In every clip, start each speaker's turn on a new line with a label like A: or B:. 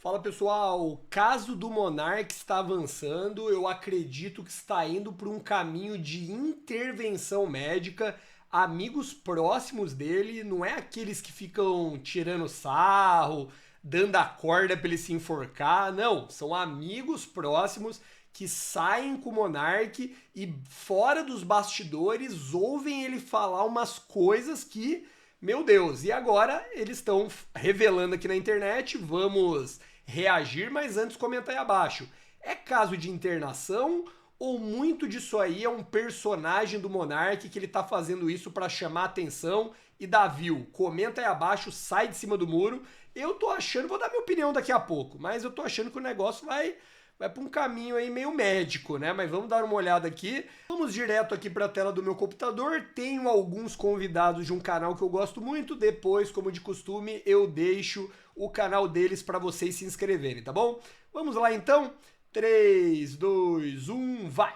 A: Fala pessoal, o caso do Monark está avançando, eu acredito que está indo por um caminho de intervenção médica. Amigos próximos dele, não é aqueles que ficam tirando sarro, dando a corda para ele se enforcar, não, são amigos próximos que saem com o Monark e fora dos bastidores ouvem ele falar umas coisas que, meu Deus, e agora eles estão revelando aqui na internet, vamos reagir, mas antes comenta aí abaixo. É caso de internação ou muito disso aí é um personagem do Monark que ele tá fazendo isso para chamar atenção e dar view? Comenta aí abaixo, sai de cima do muro. Eu tô achando, vou dar minha opinião daqui a pouco, mas eu tô achando que o negócio vai para um caminho aí meio médico, né? Mas vamos dar uma olhada aqui. Vamos direto aqui para a tela do meu computador. Tenho alguns convidados de um canal que eu gosto muito. Depois, como de costume, eu deixo o canal deles para vocês se inscreverem, tá bom? Vamos lá então. 3, 2, 1, vai!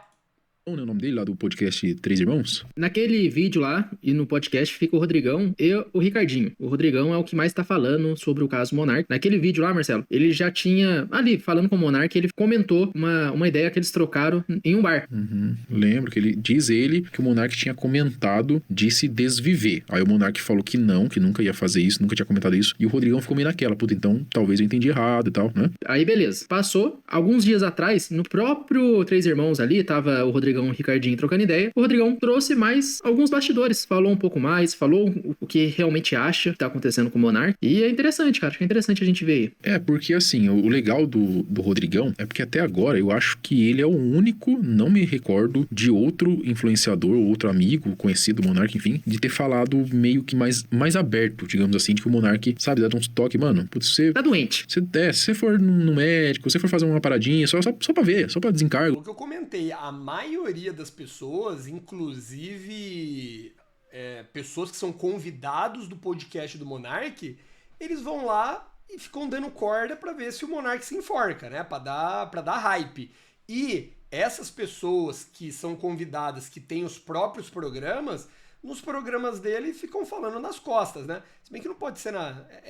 B: O nome dele lá do podcast Três Irmãos?
C: Naquele vídeo lá e no podcast fica o Rodrigão e o Ricardinho. O Rodrigão é o que mais tá falando sobre o caso Monark. Naquele vídeo lá, Marcelo, ele já tinha, ali, falando com o Monark, ele comentou uma ideia que eles trocaram em um bar.
B: Lembro que ele que o Monark tinha comentado de se desviver. Aí o Monark falou que não, que nunca ia fazer isso, nunca tinha comentado isso. E o Rodrigão ficou meio naquela, puta, então talvez eu entendi errado e tal, né?
C: Aí beleza. Passou alguns dias atrás, no próprio Três Irmãos ali, tava o Rodrigão e o Ricardinho trocando ideia. O Rodrigão trouxe mais alguns bastidores, falou um pouco mais, falou o que realmente acha que tá acontecendo com o Monark. E é interessante, cara, acho que é interessante a gente ver aí.
B: É, porque assim, o legal do Rodrigão é porque até agora eu acho que ele é o único, não me recordo de outro influenciador, outro amigo, conhecido do Monark, enfim, de ter falado meio que mais aberto, digamos assim, de que o Monark, sabe, dá uns toques, mano, putz, você...
C: Tá doente.
B: Se você for no médico, se você for fazer uma paradinha, só pra ver, só pra desencargo.
A: O que eu comentei, a maioria das pessoas, inclusive pessoas que são convidados do podcast do Monark, eles vão lá e ficam dando corda pra ver se o Monark se enforca, né? Pra dar hype. E essas pessoas que são convidadas, que têm os próprios programas, nos programas dele ficam falando nas costas, né? Se bem que não pode ser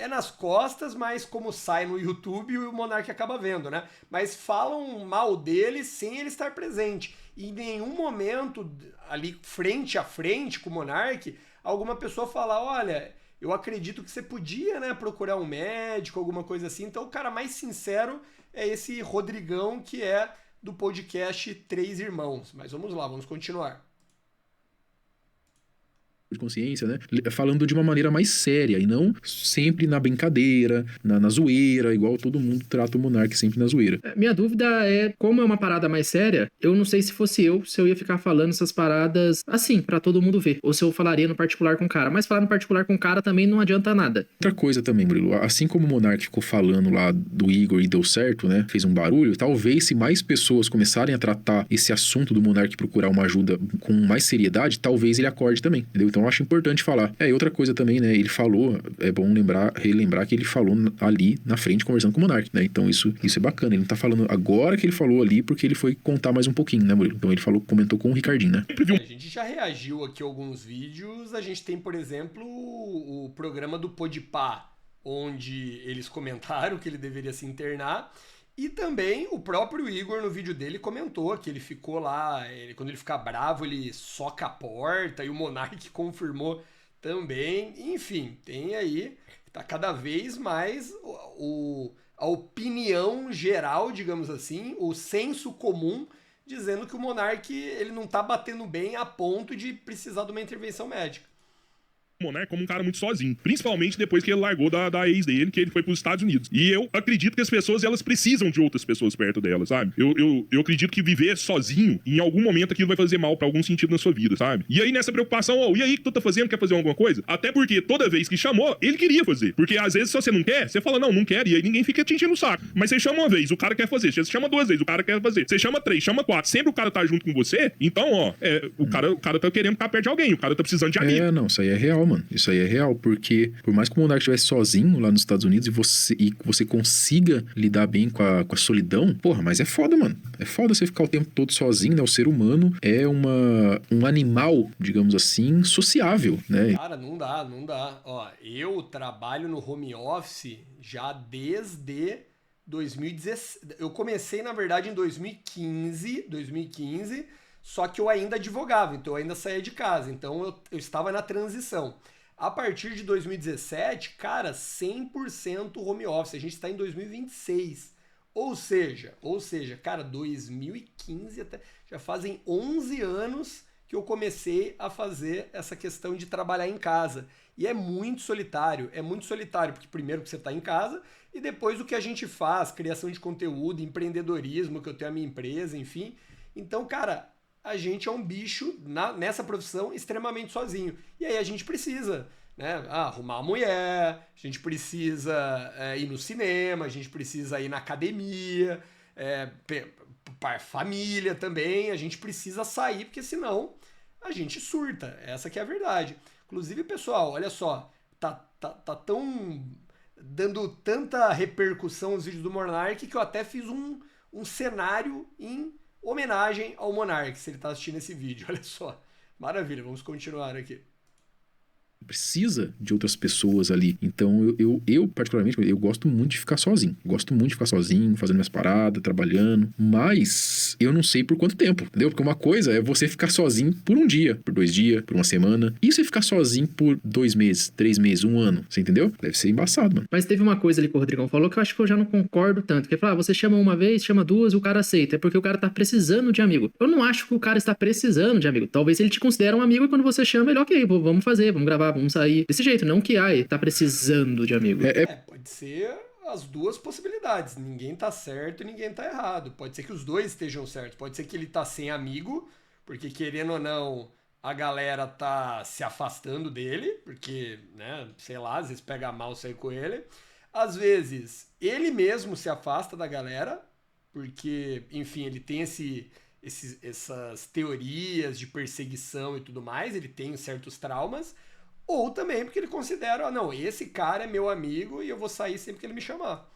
A: nas costas, mas como sai no YouTube, o Monark acaba vendo, né? Mas falam mal dele sem ele estar presente. E em nenhum momento, ali frente a frente com o Monark, alguma pessoa fala, olha, eu acredito que você podia, né, procurar um médico, alguma coisa assim. Então o cara mais sincero é esse Rodrigão, que é do podcast Três Irmãos. Mas vamos lá, vamos continuar.
B: De consciência, né? Falando de uma maneira mais séria e não sempre na brincadeira, na zoeira, igual todo mundo trata o Monark sempre na zoeira.
C: Minha dúvida é, como é uma parada mais séria, eu não sei se fosse se eu ia ficar falando essas paradas assim, pra todo mundo ver, ou se eu falaria no particular com o cara, mas falar no particular com o cara também não adianta nada.
B: Outra coisa também, Murilo, assim como o Monark ficou falando lá do Igor e deu certo, né? Fez um barulho, talvez se mais pessoas começarem a tratar esse assunto do Monark procurar uma ajuda com mais seriedade, talvez ele acorde também, entendeu? Então eu acho importante falar. E outra coisa também, né? Ele falou, é bom relembrar que ele falou ali na frente conversando com o Monark, né? Então isso é bacana. Ele não tá falando agora que ele falou ali porque ele foi contar mais um pouquinho, né, Murilo? Então ele comentou com o Ricardinho, né?
A: A gente já reagiu aqui a alguns vídeos. A gente tem, por exemplo, o programa do Podpah, onde eles comentaram que ele deveria se internar. E também o próprio Igor, no vídeo dele, comentou que ele ficou lá, quando ele fica bravo, ele soca a porta, e o Monark confirmou também. Enfim, tem aí, tá cada vez mais a opinião geral, digamos assim, o senso comum, dizendo que o Monark ele não tá batendo bem a ponto de precisar de uma intervenção médica.
D: Monark como um cara muito sozinho, principalmente depois que ele largou da ex dele, que ele foi pros Estados Unidos. E eu acredito que as pessoas, elas precisam de outras pessoas perto delas, sabe? Eu acredito que viver sozinho, em algum momento aquilo vai fazer mal pra algum sentido na sua vida, sabe? E aí nessa preocupação, e aí, o que tu tá fazendo? Quer fazer alguma coisa? Até porque toda vez que chamou, ele queria fazer. Porque às vezes se você não quer, você fala, não quero, e aí ninguém fica te enchendo o saco. Mas você chama uma vez, o cara quer fazer. Você chama duas vezes, o cara quer fazer. Você chama três, chama quatro, sempre o cara tá junto com você, então, o cara tá querendo ficar perto de alguém, o cara tá precisando de amigo.
B: Não, isso aí é real, mano. Isso aí é real, porque por mais que o Monark estivesse sozinho lá nos Estados Unidos e você consiga lidar bem com a solidão, porra, mas é foda, mano. É foda você ficar o tempo todo sozinho, né? O ser humano é um animal, digamos assim, sociável, né?
A: Cara, não dá. Ó, eu trabalho no home office já desde 2016. Eu comecei, na verdade, em 2015, só que eu ainda advogava, então eu ainda saía de casa, então eu estava na transição. A partir de 2017, cara, 100% home office. A gente está em 2026. Ou seja, cara, 2015 até já fazem 11 anos que eu comecei a fazer essa questão de trabalhar em casa. E é muito solitário, porque primeiro que você está em casa e depois o que a gente faz, criação de conteúdo, empreendedorismo, que eu tenho a minha empresa, enfim. Então, cara, a gente é um bicho nessa profissão extremamente sozinho. E aí a gente precisa, né, arrumar uma mulher, a gente precisa ir no cinema, a gente precisa ir na academia, para família também, a gente precisa sair, porque senão a gente surta. Essa que é a verdade. Inclusive, pessoal, olha só, tá tão dando tanta repercussão os vídeos do Monark que eu até fiz um cenário em homenagem ao Monark, se ele tá assistindo esse vídeo, olha só. Maravilha, vamos continuar aqui.
B: Precisa de outras pessoas ali. Então, eu particularmente, eu gosto muito de ficar sozinho. Gosto muito de ficar sozinho, fazendo minhas paradas, trabalhando. Mas eu não sei por quanto tempo, entendeu? Porque uma coisa é você ficar sozinho por um dia, por 2 dias, por uma semana. E você ficar sozinho por 2 meses, 3 meses, 1 ano. Você entendeu? Deve ser embaçado, mano.
C: Mas teve uma coisa ali que o Rodrigão falou que eu acho que eu já não concordo tanto. Que ele falou, você chama uma vez, chama duas e o cara aceita. É porque o cara tá precisando de amigo. Eu não acho que o cara está precisando de amigo. Talvez ele te considere um amigo e quando você chama ele, ok, vamos fazer, vamos gravar, vamos sair. Desse jeito, não que, tá precisando de amigo.
A: Pode ser as duas possibilidades. Ninguém tá certo e ninguém tá errado. Pode ser que os dois estejam certos. Pode ser que ele tá sem amigo, porque querendo ou não, a galera tá se afastando dele, porque, né, sei lá, às vezes pega mal sair com ele. Às vezes, ele mesmo se afasta da galera, porque, enfim, ele tem essas teorias de perseguição e tudo mais, ele tem certos traumas. Ou também porque ele considera, não, esse cara é meu amigo e eu vou sair sempre que ele me chamar.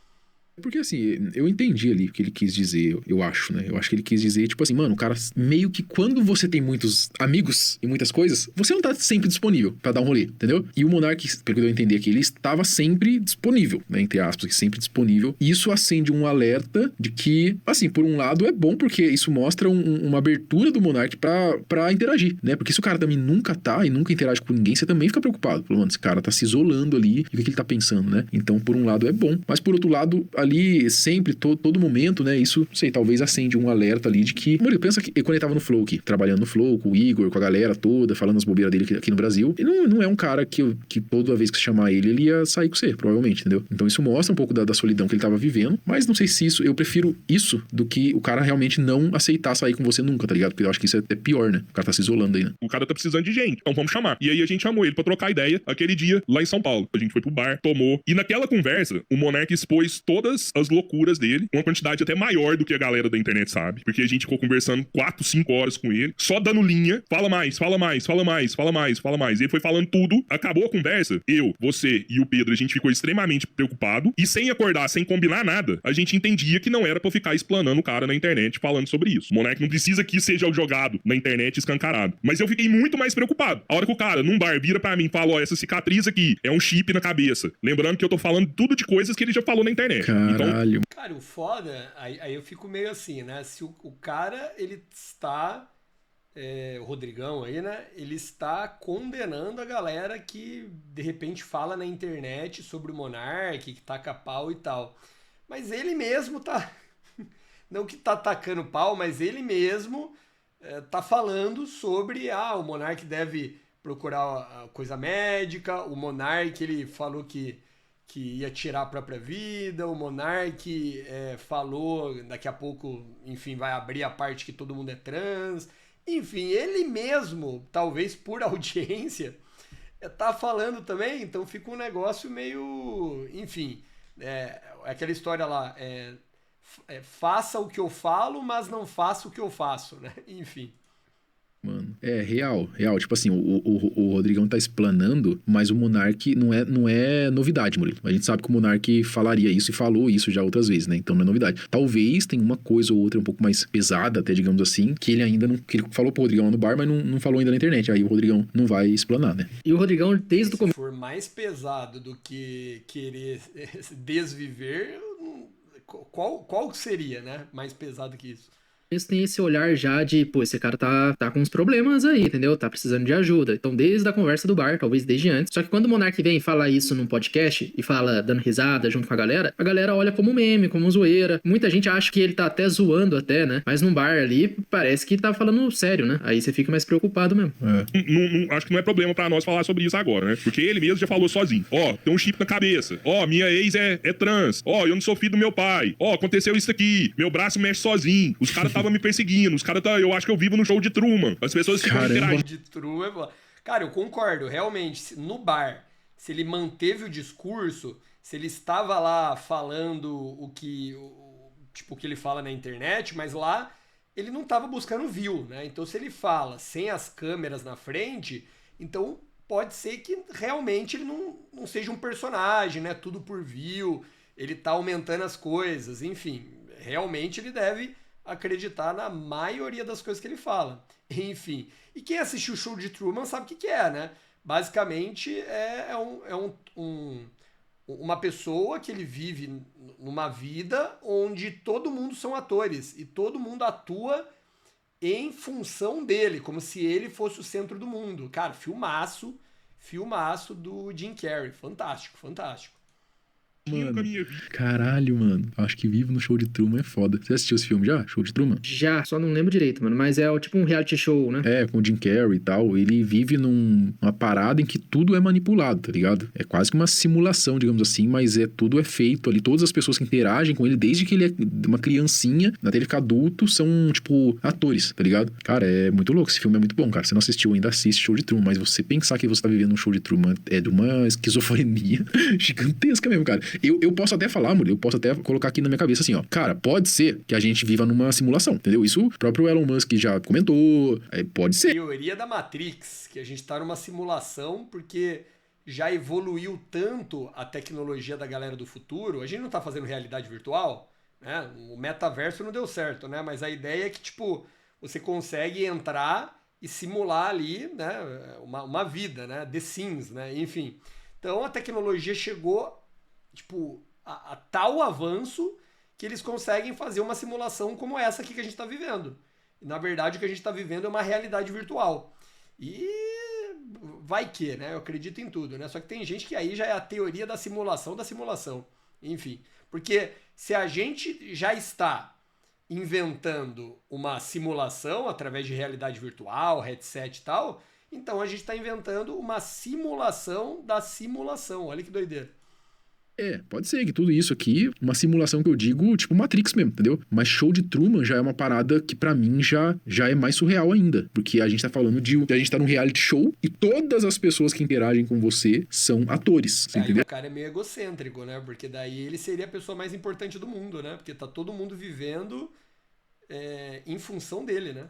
B: Porque assim, eu entendi ali o que ele quis dizer, eu acho, né? Eu acho que ele quis dizer, tipo assim, mano, o cara meio que quando você tem muitos amigos e muitas coisas, você não tá sempre disponível pra dar um rolê, entendeu? E o Monark, pelo que eu entendi aqui, ele estava sempre disponível, né? Entre aspas, sempre disponível. E isso acende um alerta de que, assim, por um lado é bom porque isso mostra uma abertura do Monark pra interagir, né? Porque se o cara também nunca tá e nunca interage com ninguém, você também fica preocupado. Falando, mano, esse cara tá se isolando ali, e o que ele tá pensando, né? Então, por um lado é bom, mas por outro lado, ali sempre, todo momento, né, isso, não sei, talvez acende um alerta ali de que, Murilo, pensa que quando ele tava no Flow aqui, trabalhando no Flow, com o Igor, com a galera toda, falando as bobeiras dele aqui no Brasil, ele não é um cara que toda vez que você chamar ele ia sair com você, provavelmente, entendeu? Então isso mostra um pouco da solidão que ele tava vivendo, mas não sei se isso, eu prefiro isso do que o cara realmente não aceitar sair com você nunca, tá ligado? Porque eu acho que isso é pior, né? O cara tá se isolando aí, né?
D: O cara tá precisando de gente, então vamos chamar. E aí a gente chamou ele pra trocar ideia aquele dia lá em São Paulo. A gente foi pro bar, tomou, e naquela conversa, o Monark expôs todas as loucuras dele, uma quantidade até maior do que a galera da internet sabe, porque a gente ficou conversando 4, 5 horas com ele, só dando linha, fala mais, fala mais, fala mais, fala mais, fala mais. E ele foi falando tudo, acabou a conversa, eu, você e o Pedro, a gente ficou extremamente preocupado, e sem acordar, sem combinar nada, a gente entendia que não era pra ficar explanando o cara na internet falando sobre isso. O Monark não precisa que seja jogado na internet escancarado. Mas eu fiquei muito mais preocupado. A hora que o cara, num bar, vira pra mim e fala, ó, essa cicatriz aqui é um chip na cabeça. Lembrando que eu tô falando tudo de coisas que ele já falou na internet.
B: Caralho.
D: Então,
A: Cara, o foda, aí eu fico meio assim, né? Se o cara, ele está, o Rodrigão aí, né? Ele está condenando a galera que, de repente, fala na internet sobre o Monark, que taca pau e tal. Mas ele mesmo tá... Não que tá tacando pau, mas ele mesmo tá falando sobre, o Monark deve procurar coisa médica, o Monark, ele falou que ia tirar a própria vida, o Monark falou, daqui a pouco, enfim, vai abrir a parte que todo mundo é trans. Enfim, ele mesmo, talvez por audiência, tá falando também, então fica um negócio meio... Enfim, aquela história lá, faça o que eu falo, mas não faça o que eu faço, né? Enfim.
B: Mano, real. Tipo assim, o Rodrigão tá explanando, mas o Monark não é novidade, Murilo. A gente sabe que o Monark falaria isso e falou isso já outras vezes, né? Então não é novidade. Talvez tenha uma coisa ou outra um pouco mais pesada, até digamos assim, que ele ainda não... Que ele falou pro Rodrigão lá no bar, mas não falou ainda na internet. Aí o Rodrigão não vai explanar, né?
C: E o Rodrigão, desde o começo...
A: Se for mais pesado do que querer desviver, Qual seria, né? Mais pesado que isso?
C: Eles têm esse olhar já de, pô, esse cara tá com uns problemas aí, entendeu? Tá precisando de ajuda. Então, desde a conversa do bar, talvez desde antes. Só que quando o Monark vem e fala isso num podcast e fala dando risada junto com a galera olha como meme, como zoeira. Muita gente acha que ele tá até zoando até, né? Mas num bar ali, parece que tá falando sério, né? Aí você fica mais preocupado mesmo.
D: Acho que não é problema pra nós falar sobre isso agora, né? Porque ele mesmo já falou sozinho. Ó, tem um chip na cabeça. Ó, minha ex é trans. Ó, eu não sou filho do meu pai. Ó, aconteceu isso aqui. Meu braço mexe sozinho. Os caras estavam me perseguindo. Os caras eu acho que eu vivo no show de Truman. As pessoas ficam interagindo.
A: De Truman, cara, eu concordo. Realmente, no bar, se ele manteve o discurso, se ele estava lá falando o que ele fala na internet, mas lá ele não estava buscando view, né? Então, se ele fala sem as câmeras na frente, então pode ser que realmente ele não seja um personagem, né? Tudo por view, ele tá aumentando as coisas, enfim. Realmente ele deve acreditar na maioria das coisas que ele fala. Enfim. E quem assistiu o show de Truman sabe o que é, né? Basicamente uma pessoa que ele vive numa vida onde todo mundo são atores e todo mundo atua em função dele, como se ele fosse o centro do mundo. Cara, filmaço do Jim Carrey. Fantástico, fantástico.
B: Mano, caralho, mano. Acho que Vivo no Show de Truman é foda. Você assistiu esse filme já? Show de Truman?
C: Já, só não lembro direito, mano. Mas é tipo um reality show, né?
B: É, com o Jim Carrey e tal. Ele vive numa parada em que tudo é manipulado, tá ligado? É quase que uma simulação, digamos assim, mas tudo é feito ali. Todas as pessoas que interagem com ele, desde que ele é uma criancinha, até ele ficar adulto, são, tipo, atores, tá ligado? Cara, é muito louco. Esse filme é muito bom, cara. Você não assistiu ainda, assiste Show de Truman. Mas você pensar que você tá vivendo um Show de Truman é de uma esquizofrenia gigantesca mesmo, cara. Eu posso até falar, Murilo, eu posso até colocar aqui na minha cabeça assim, ó. Cara, pode ser que a gente viva numa simulação, entendeu? Isso o próprio Elon Musk já comentou, pode ser.
A: Teoria da Matrix, que a gente tá numa simulação porque já evoluiu tanto a tecnologia da galera do futuro. A gente não tá fazendo realidade virtual, né? O metaverso não deu certo, né? Mas a ideia é que, tipo, você consegue entrar e simular ali, né? Uma vida, né? The Sims, né? Enfim. Então a tecnologia chegou, tipo, a tal avanço que eles conseguem fazer uma simulação como essa aqui que a gente está vivendo. E, na verdade, o que a gente está vivendo é uma realidade virtual. E vai que, né? Eu acredito em tudo, né? Só que tem gente que aí já é a teoria da simulação da simulação. Enfim, porque se a gente já está inventando uma simulação através de realidade virtual, headset e tal, então a gente está inventando uma simulação da simulação. Olha que doideira.
B: Pode ser que tudo isso aqui, uma simulação que eu digo, tipo Matrix mesmo, entendeu? Mas Show de Truman já é uma parada que pra mim já é mais surreal ainda. Porque a gente tá falando de a gente tá num reality show e todas as pessoas que interagem com você são atores, você entendeu?
A: O cara é meio egocêntrico, né? Porque daí ele seria a pessoa mais importante do mundo, né? Porque tá todo mundo vivendo em função dele, né?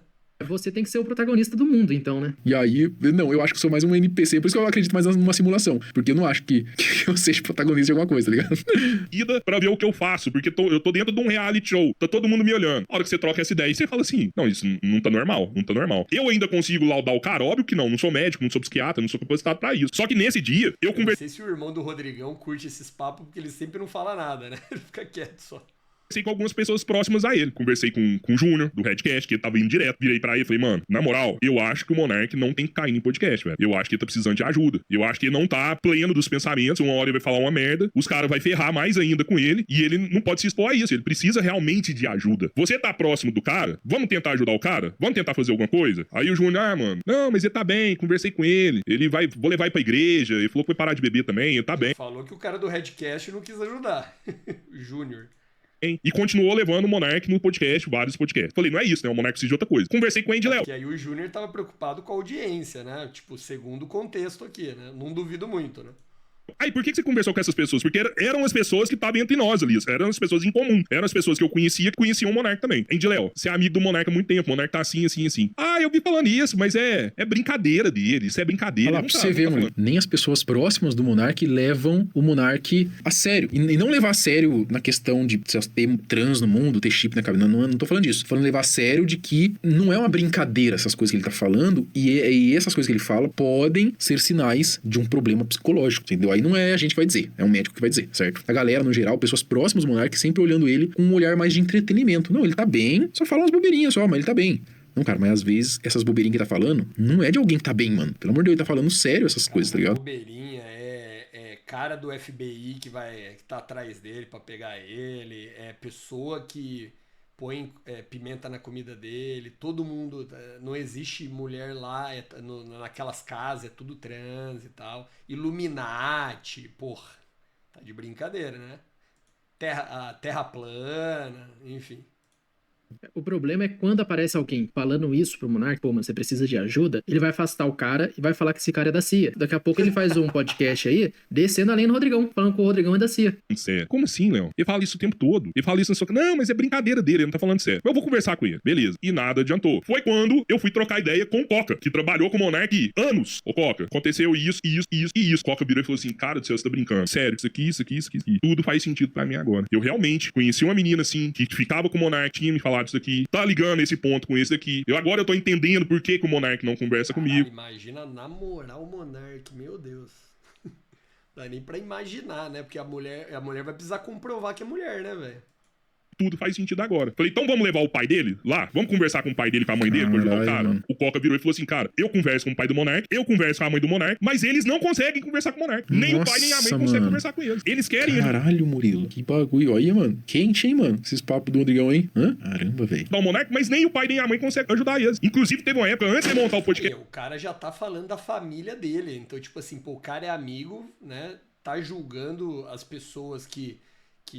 C: Você tem que ser o protagonista do mundo, então, né?
B: E aí, não, eu acho que eu sou mais um NPC, por isso que eu acredito mais numa simulação. Porque eu não acho que eu seja protagonista de alguma coisa, tá ligado?
D: Ida pra ver o que eu faço, porque eu tô dentro de um reality show, tá todo mundo me olhando. A hora que você troca essa ideia, você fala assim, não, isso não tá normal, não tá normal. Eu ainda consigo laudar o cara, óbvio que não sou médico, não sou psiquiatra, não sou capacitado pra isso. Só que nesse dia, eu conversei...
A: Não sei se o irmão do Rodrigão curte esses papos, porque ele sempre não fala nada, né? Ele fica quieto só.
D: Conversei com algumas pessoas próximas a ele. Conversei com o Júnior, do Redcast, que ele tava indo direto. Virei pra ele e falei, mano, na moral, eu acho que o Monark não tem que cair em podcast, velho. Eu acho que ele tá precisando de ajuda. Eu acho que ele não tá pleno dos pensamentos. Uma hora ele vai falar uma merda, os caras vão ferrar mais ainda com ele, e ele não pode se expor a isso. Ele precisa realmente de ajuda. Você tá próximo do cara? Vamos tentar ajudar o cara? Vamos tentar fazer alguma coisa? Aí o Júnior, mano, não, mas ele tá bem, conversei com ele. Vou levar ele pra igreja. Ele falou que vai parar de beber também, ele tá bem.
A: Falou que o cara do Redcast não quis ajudar. Júnior.
D: E continuou levando o Monark no podcast, vários podcasts. Falei, não é isso, né? O Monark precisa de outra coisa. Conversei com o Andy Léo.
A: E aí o Júnior tava preocupado com a audiência, né? Tipo, segundo o contexto aqui, né? Não duvido muito, né?
D: Aí, por que você conversou com essas pessoas? Porque eram as pessoas que estavam entre nós ali. Eram as pessoas em comum. Eram as pessoas que eu conhecia, que conheciam o Monark também. Andy Léo, você é amigo do Monark há muito tempo. O Monark tá assim, assim, assim. Ah, eu vi falando isso, mas é brincadeira dele. Isso é brincadeira.
B: Olha lá, pra você ver, mano. Nem as pessoas próximas do Monark levam o Monark a sério. E não levar a sério na questão de ter trans no mundo, ter chip na cabeça. Não tô falando disso. Tô falando levar a sério de que não é uma brincadeira essas coisas que ele tá falando. E essas coisas que ele fala podem ser sinais de um problema psicológico, entendeu? aí não é a gente que vai dizer, é um médico que vai dizer, certo? A galera, no geral, pessoas próximas do Monark, sempre olhando ele com um olhar mais de entretenimento. Não, ele tá bem, só fala umas bobeirinhas só, mas ele tá bem. Não, cara, mas às vezes essas bobeirinhas que tá falando não é de alguém que tá bem, mano. Pelo amor de Deus, ele tá falando sério essas coisas, tá ligado?
A: Bobeirinha, é cara do FBI que tá atrás dele pra pegar ele, é pessoa que põe pimenta na comida dele, todo mundo, não existe mulher lá, naquelas casas, é tudo trans e tal. Illuminati, porra, tá de brincadeira, né? Terra plana, enfim.
C: O problema é quando aparece alguém falando isso pro Monark, pô, mano, você precisa de ajuda, ele vai afastar o cara e vai falar que esse cara é da CIA. Daqui a pouco ele faz um podcast aí, descendo além do Rodrigão, falando que o Rodrigão é da CIA.
D: Sério. Como assim, Léo? Ele fala isso o tempo todo. Ele fala isso na sua... Não, mas é brincadeira dele, ele não tá falando sério. Eu vou conversar com ele. Beleza. E nada adiantou. Foi quando eu fui trocar ideia com o Coca, que trabalhou com o Monark anos. Ô, Coca, aconteceu isso. Coca virou e falou assim, cara do céu, você tá brincando. Sério, isso aqui. Tudo faz sentido pra mim agora. Eu realmente conheci uma menina, assim, que ficava com o Monark, tinha me falado isso aqui, tá ligando esse ponto com esse daqui. Agora eu tô entendendo por que o Monark não conversa comigo.
A: Imagina namorar o Monark, meu Deus. Não dá nem pra imaginar, né? Porque a mulher vai precisar comprovar que é mulher, né, velho?
D: Tudo faz sentido agora. Falei, então vamos levar o pai dele lá? Vamos conversar com o pai dele, com a mãe dele, pra ajudar o cara? Mano. O Coca virou e falou assim, cara, eu converso com o pai do Monark, eu converso com a mãe do Monark, mas eles não conseguem conversar com o Monark. Nem o pai nem a mãe conseguem conversar com eles. Eles querem...
B: Caralho, Murilo, que bagulho. Olha, mano, quente, hein, mano? Esses papos do Rodrigão, hein? Hã? Caramba, velho.
D: O Monark, mas nem o pai nem a mãe conseguem ajudar eles. Inclusive, teve uma época, antes de montar o podcast...
A: O cara já tá falando da família dele. Então, tipo assim, pô, o cara é amigo, né? Tá julgando as pessoas que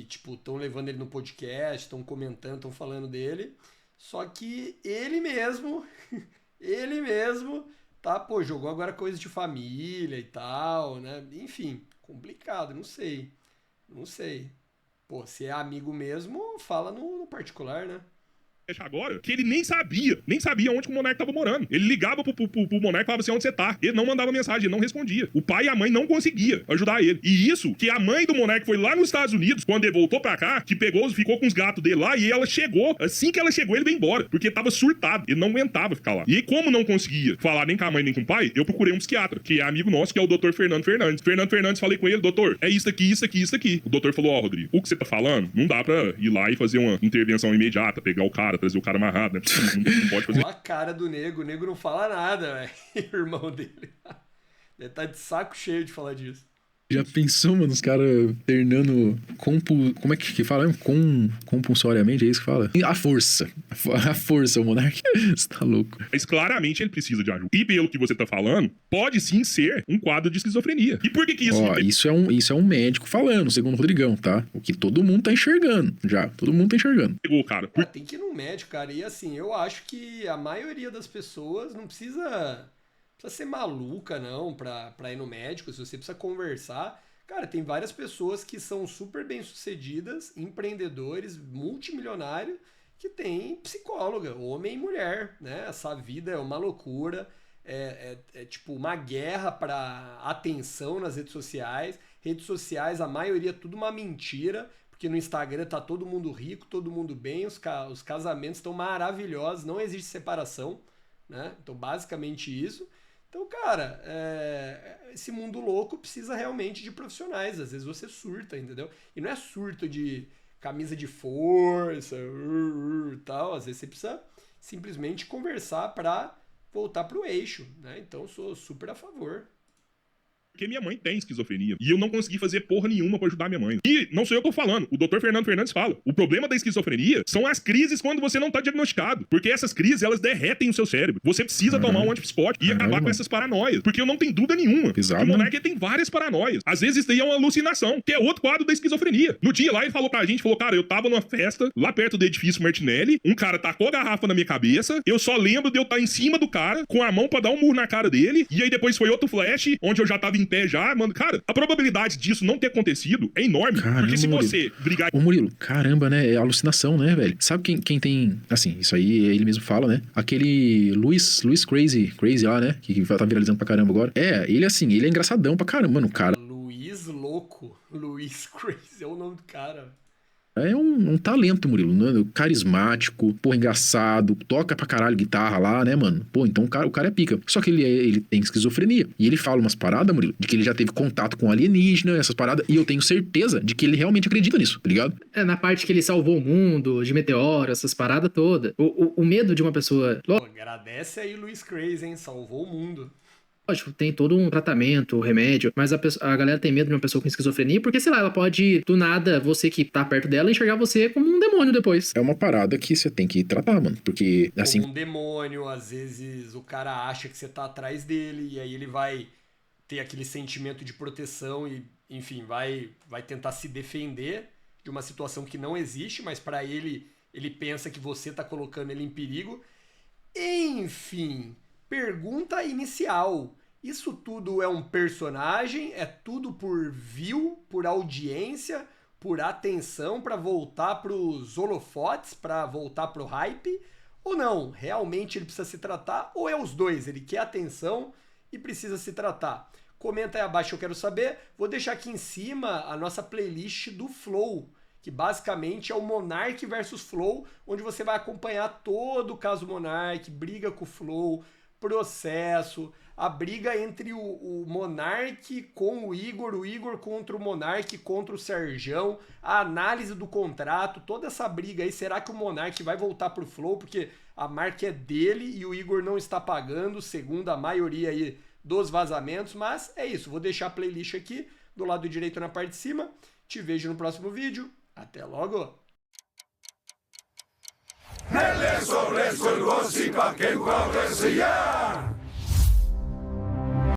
A: tipo, estão levando ele no podcast, estão comentando, estão falando dele. Só que ele mesmo, tá, pô, jogou agora coisa de família e tal, né? Enfim, complicado, não sei. Pô, se é amigo mesmo, fala no particular, né?
D: Agora, que ele nem sabia onde que o Monark tava morando. Ele ligava pro Monark e falava assim, onde você tá? Ele não mandava mensagem, ele não respondia. O pai e a mãe não conseguiam ajudar ele. E isso, que a mãe do Monark foi lá nos Estados Unidos, quando ele voltou pra cá, que ficou com os gatos dele lá, e ela chegou, assim que ela chegou, ele veio embora, porque tava surtado, ele não aguentava ficar lá. E aí, como não conseguia falar nem com a mãe nem com o pai, eu procurei um psiquiatra, que é amigo nosso, que é o Dr. Fernando Fernandes. Fernando Fernandes, falei com ele, doutor, é isso aqui. O doutor falou, ó, Rodrigo, o que você tá falando, não dá pra ir lá e fazer uma intervenção imediata, pegar o cara, trazer o cara amarrado, né? Não pode fazer.
A: Olha a cara do nego, o nego não fala nada, velho. Irmão dele. Deve tá de saco cheio de falar disso.
B: Já pensou, mano, os caras treinando como é que fala? Compulsoriamente, é isso que fala? A força, o Monark. Você tá louco.
D: Mas claramente ele precisa de ajuda. E pelo que você tá falando, pode sim ser um quadro de esquizofrenia. E por que isso...
B: Ó, isso é um médico falando, segundo o Rodrigão, tá? O que todo mundo tá enxergando, já. Todo mundo tá enxergando.
D: Pegou, cara.
A: Tem que ir no médico, cara. E assim, eu acho que a maioria das pessoas não precisa ser maluca, não, pra ir no médico. Se você precisa conversar... Cara, tem várias pessoas que são super bem-sucedidas, empreendedores, multimilionários, que têm psicóloga, homem e mulher, né? Essa vida é uma loucura, é tipo uma guerra para atenção nas redes sociais. Redes sociais, a maioria, tudo uma mentira, porque no Instagram tá todo mundo rico, todo mundo bem, os casamentos estão maravilhosos, não existe separação, né? Então, basicamente isso. Então, cara, esse mundo louco precisa realmente de profissionais. Às vezes você surta, entendeu? E não é surto de camisa de força e tal. Às vezes você precisa simplesmente conversar pra voltar pro eixo, né? Então, eu sou super a favor.
D: Porque minha mãe tem esquizofrenia. E eu não consegui fazer porra nenhuma pra ajudar minha mãe. E não sou eu que tô falando. O Dr. Fernando Fernandes fala. O problema da esquizofrenia são as crises quando você não tá diagnosticado. Porque essas crises, elas derretem o seu cérebro. Você precisa tomar um antipsicótico e acabar com essas paranoias. Porque eu não tenho dúvida nenhuma.
B: Exato.
D: Que o Monark tem várias paranoias. Às vezes isso daí é uma alucinação, que é outro quadro da esquizofrenia. No dia lá, ele falou pra gente, cara, eu tava numa festa lá perto do edifício Martinelli, um cara tacou a garrafa na minha cabeça, eu só lembro de eu estar em cima do cara, com a mão pra dar um murro na cara dele, e aí depois foi outro flash, onde eu já tava em pé já, mano. Cara, a probabilidade disso não ter acontecido é enorme.
B: Caramba,
D: porque se
B: Murilo.
D: você brigar...
B: Ô, Murilo, caramba, né? É alucinação, né, velho? Sabe quem tem... Assim, isso aí ele mesmo fala, né? Aquele Luiz Crazy lá, né? Que tá viralizando pra caramba agora. Ele assim, ele é engraçadão pra caramba, mano, cara.
A: Luiz Louco. Luiz Crazy é o nome do cara.
B: É um talento, Murilo, né? Carismático, pô, engraçado, toca pra caralho guitarra lá, né, mano? Pô, então o cara é pica. Só que ele tem esquizofrenia. E ele fala umas paradas, Murilo, de que ele já teve contato com alienígena, essas paradas, e eu tenho certeza de que ele realmente acredita nisso, tá ligado?
C: É, na parte que ele salvou o mundo, de meteoro, essas paradas todas. O medo de uma pessoa...
A: Pô, agradece aí, Luiz Crazy, hein? Salvou o mundo.
C: Lógico, tem todo um tratamento, remédio, mas a galera tem medo de uma pessoa com esquizofrenia, porque, sei lá, ela pode, do nada, você que tá perto dela, enxergar você como um demônio depois.
B: É uma parada que você tem que tratar, mano, porque, assim...
A: Como um demônio, às vezes o cara acha que você tá atrás dele, e aí ele vai ter aquele sentimento de proteção e, enfim, vai tentar se defender de uma situação que não existe, mas pra ele pensa que você tá colocando ele em perigo. Enfim, pergunta inicial. Isso tudo é um personagem? É tudo por view, por audiência, por atenção para voltar pros holofotes, para voltar pro hype? Ou não? Realmente ele precisa se tratar? Ou é os dois? Ele quer atenção e precisa se tratar? Comenta aí abaixo, eu quero saber. Vou deixar aqui em cima a nossa playlist do Flow, que basicamente é o Monark versus Flow, onde você vai acompanhar todo o caso Monark, briga com o Flow, processo, a briga entre o Monark com o Igor contra o Monark contra o Serjão, a análise do contrato, toda essa briga aí. Será que o Monark vai voltar pro Flow? Porque a marca é dele e o Igor não está pagando, segundo a maioria aí dos vazamentos. Mas é isso, vou deixar a playlist aqui do lado direito na parte de cima. Te vejo no próximo vídeo. Até logo!
E: Nelle sole sul rossi qualche uomo sia